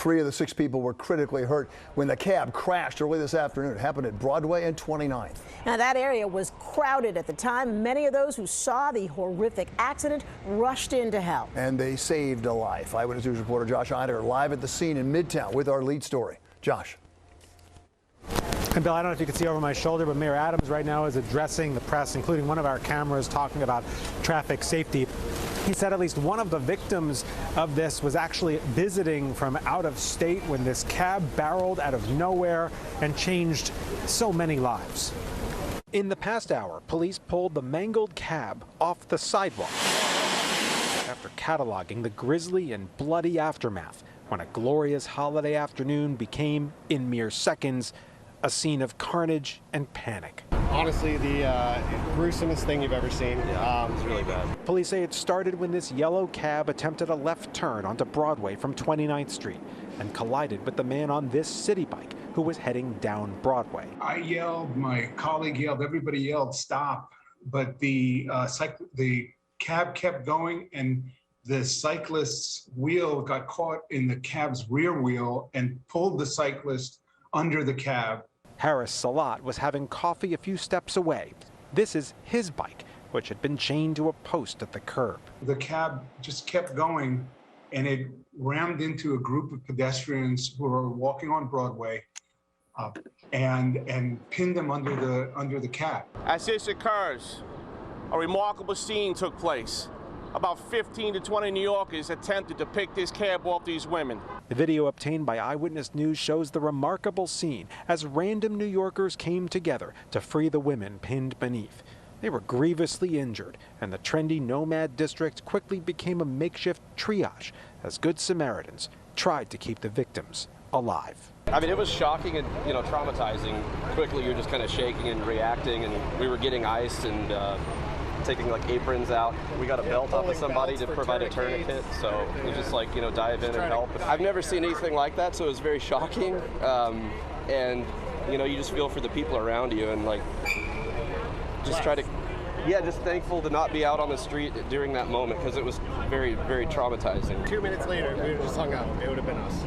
3 of the 6 people were critically hurt when the cab crashed early this afternoon. It happened at Broadway and 29th. Now, that area was crowded at the time. Many of those who saw the horrific accident rushed in to help. And they saved a life. Eyewitness News reporter Josh Eider live at the scene in Midtown with our lead story. Josh. And Bill, I don't know if you can see over my shoulder, but Mayor Adams right now is addressing the press, including one of our cameras, talking about traffic safety. He said at least one of the victims of this was actually visiting from out of state when this cab barreled out of nowhere and changed so many lives. In the past hour, police pulled the mangled cab off the sidewalk after cataloging the grisly and bloody aftermath when a glorious holiday afternoon became, in mere seconds, a scene of carnage and panic. Honestly, the gruesomest thing you've ever seen. It's really bad. Police say it started when this yellow cab attempted a left turn onto Broadway from 29th Street and collided with the man on this city bike who was heading down Broadway. I yelled, my colleague yelled, everybody yelled, stop. But the cab kept going, and the cyclist's wheel got caught in the cab's rear wheel and pulled the cyclist under the cab. Harris Salat was having coffee a few steps away. This is his bike, which had been chained to a post at the curb. The cab just kept going, and it rammed into a group of pedestrians who were walking on Broadway, and pinned them under the cab. As this occurs, a remarkable scene took place. About 15 to 20 New Yorkers attempted to pick this cab off these women. The video obtained by Eyewitness News shows the remarkable scene as random New Yorkers came together to free the women pinned beneath. They were grievously injured, and the trendy Nomad district quickly became a makeshift triage as Good Samaritans tried to keep the victims alive. I mean, it was shocking and, traumatizing. Quickly, you're just kind of shaking and reacting, and we were getting iced and taking like aprons out. We got a belt off of somebody to provide a tourniquet, so it was just like, dive in and help. I've never seen anything like that, so it was very shocking. And, you just feel for the people around you and just try to, just thankful to not be out on the street during that moment because it was very, very traumatizing. 2 minutes later, we would have just hung up. It would have been us.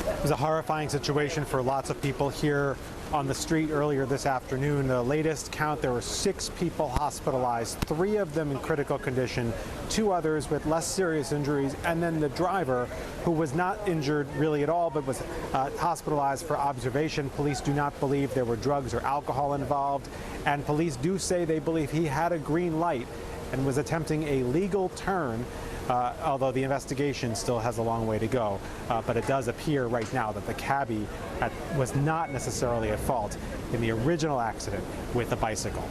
It was a horrifying situation for lots of people here on the street earlier this afternoon. The latest count, there were 6 people hospitalized, 3 of them in critical condition, 2 others with less serious injuries, and then the driver, who was not injured really at all, but was hospitalized for observation. Police do not believe there were drugs or alcohol involved, and police do say they believe he had a green light and was attempting a legal turn, although the investigation still has a long way to go. But it does appear right now that the cabbie was not necessarily at fault in the original accident with the bicycle.